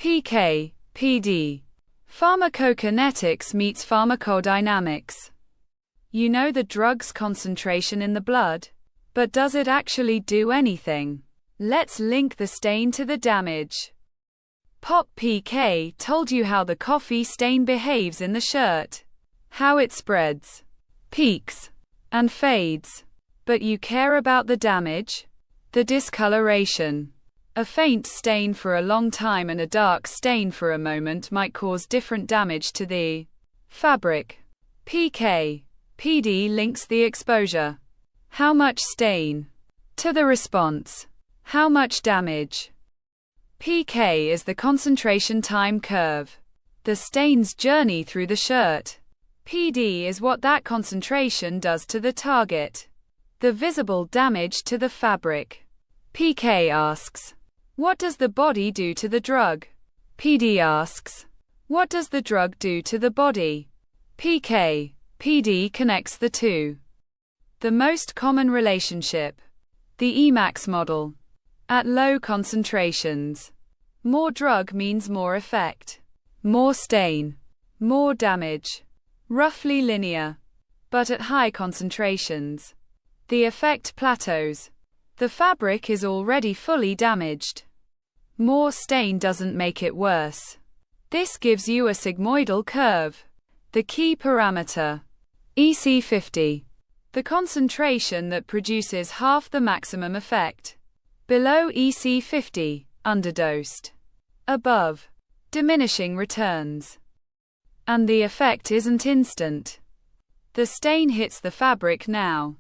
PK, PD. Pharmacokinetics meets pharmacodynamics. You know the drug's concentration in the blood, but does it actually do anything? Let's link the stain to the damage. Pop PK told you how the coffee stain behaves in the shirt, how it spreads, peaks, and fades. But you care about the damage? The discoloration. A faint stain for a long time and a dark stain for a moment might cause different damage to the fabric. PK. PD links the exposure. How much stain? To the response. How much damage? PK is the concentration time curve. The stain's journey through the shirt. PD is what that concentration does to the target. The visible damage to the fabric. PK asks, what does the body do to the drug? PD asks, what does the drug do to the body? PK. PD connects the two. The most common relationship. The Emax model. At low concentrations. More drug means more effect. More stain. More damage. Roughly linear. But at high concentrations, the effect plateaus. The fabric is already fully damaged. More stain doesn't make it worse. This gives you a sigmoidal curve. The key parameter. EC50. The concentration that produces half the maximum effect. Below EC50, underdosed. Above, diminishing returns. And the effect isn't instant. The stain hits the fabric now,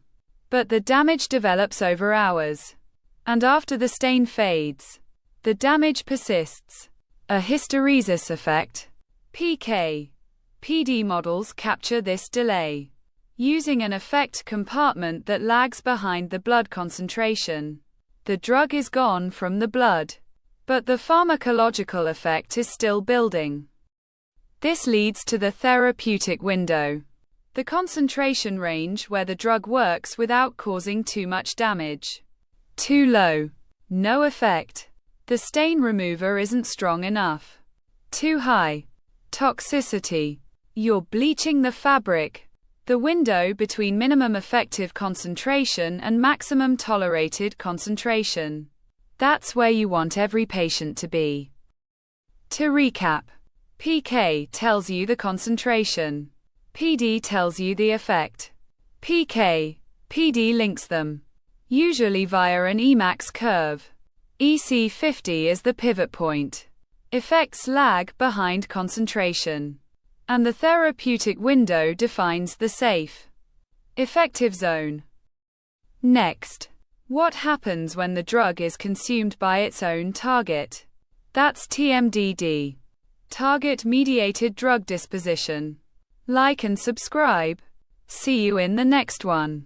but the damage develops over hours. And after the stain fades, the damage persists. A hysteresis effect. PK. PD models capture this delay, using an effect compartment that lags behind the blood concentration. The drug is gone from the blood, but the pharmacological effect is still building. This leads to the therapeutic window, the concentration range where the drug works without causing too much damage. Too low. No effect. The stain remover isn't strong enough. Too high. Toxicity. You're bleaching the fabric. The window between minimum effective concentration and maximum tolerated concentration. That's where you want every patient to be. To recap, PK tells you the concentration. PD tells you the effect. PK, PD links them, usually via an Emax curve. EC50 is the pivot point. Effects lag behind concentration. And the therapeutic window defines the safe, effective zone. Next, what happens when the drug is consumed by its own target? That's TMDD. Target-mediated drug disposition. Like and subscribe. See you in the next one.